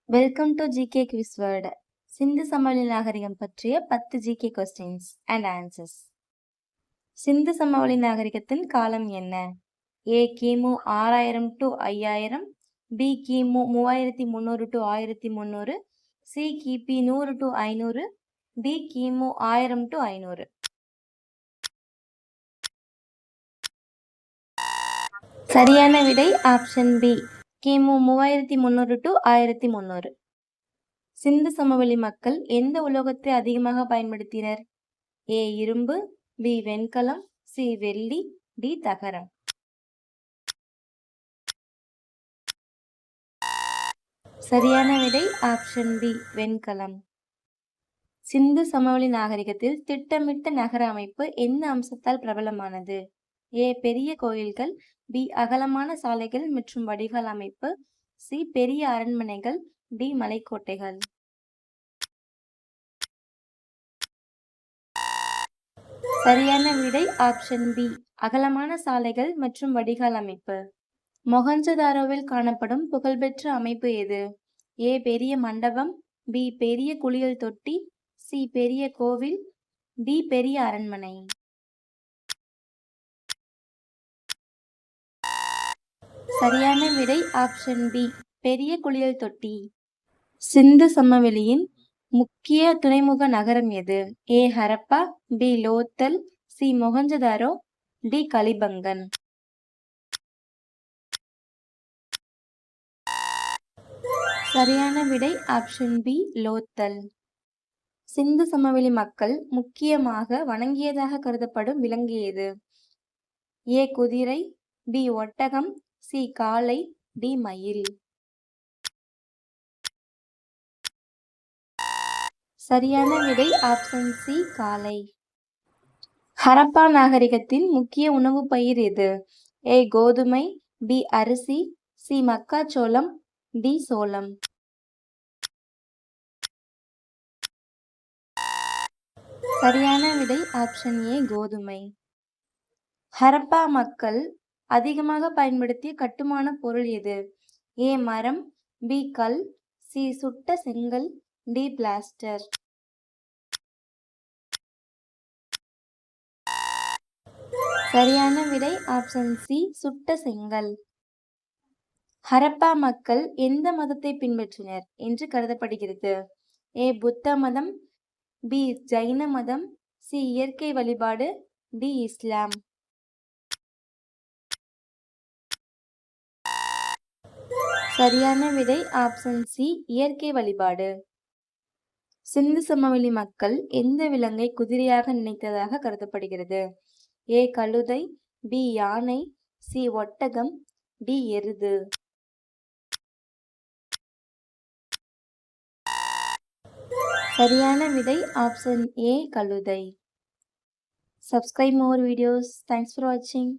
Welcome to GK quiz world. Sindhu சமவெளி நாகரிகம் பற்றிய 10 GK questions and answers. Sindhu சமவெளி நாகரிகத்தின் காலம் என்ன? ஏ கிமு 6000 டு 5000, பி கிமு 3300 டு 1300, சி கிபி 100 டு 500, டி கிமு 1000 டு 500. சரியான விடை ஆப்ஷன் பி, கிமு 3300 டு 1300. சிந்து சமவெளி மக்கள் எந்த உலோகத்தை அதிகமாக பயன்படுத்தினர்? ஏ இரும்பு, பி வெண்கலம், சி வெள்ளி, டி தகரம். சரியான விடை ஆப்ஷன் பி, வெண்கலம். சிந்து சமவெளி நாகரிகத்தில் திட்டமிட்ட நகர அமைப்பு எந்த அம்சத்தால் பிரபலமானது? ஏ பெரிய கோயில்கள், பி அகலமான சாலைகள் மற்றும் வடிகால் அமைப்பு, சி பெரிய அரண்மனைகள், டி மலைக்கோட்டைகள். சரியான விடை ஆப்ஷன் பி, அகலமான சாலைகள் மற்றும் வடிகால் அமைப்பு. மொஹஞ்சதாரோவில் காணப்படும் புகழ்பெற்ற அமைப்பு எது? ஏ பெரிய மண்டபம், பி பெரிய குளியல் தொட்டி, சி பெரிய கோவில், டி பெரிய அரண்மனை. சரியான விடை ஆப்ஷன் பி, பெரிய குளியல் தொட்டி. சிந்து சமவெளியின் முக்கிய துறைமுக நகரம் எது? A Harappa, B Lothal, C Mohenjodaro, D Kalibangan. சரியான விடை ஆப்ஷன் பி, லோத்தல். சிந்து சமவெளி மக்கள் முக்கியமாக வணங்கியதாக கருதப்படும் விலங்கு எது? ஏ குதிரை, பி ஒட்டகம், சி காளை, டி மயில். சரியான விடை ஆப்ஷன் சி, காளை. ஹரப்பா நாகரிகத்தின் முக்கிய உணவு பயிர் எது? ஏ கோதுமை, பி அரிசி, சி மக்காச்சோளம், டி சோளம். சரியான விடை ஆப்ஷன் ஏ, கோதுமை. ஹரப்பா மக்கள் அதிகமாக பயன்படுத்திய கட்டுமான பொருள் எது? ஏ மரம், பி கல், சி சுட்ட செங்கல், டி பிளாஸ்டர். சரியான விடை ஆப்ஷன் சி, சுட்ட செங்கல். ஹரப்பா மக்கள் எந்த மதத்தை பின்பற்றினர் என்று கருதப்படுகிறது? ஏ புத்த மதம், பி ஜைன மதம், சி இயற்கை வழிபாடு, டி இஸ்லாம். சரியான விடை ஆப்ஷன் சி, இயற்கை வழிபாடு. சிந்து சமவெளி மக்கள் எந்த விலங்கை குதிரையாக நினைத்ததாக கருதப்படுகிறது? ஏ கழுதை, பி யானை, சி ஒட்டகம், டி எருது. சரியான விடை ஆப்ஷன் ஏ, கழுதை. Subscribe more videos. Thanks for watching.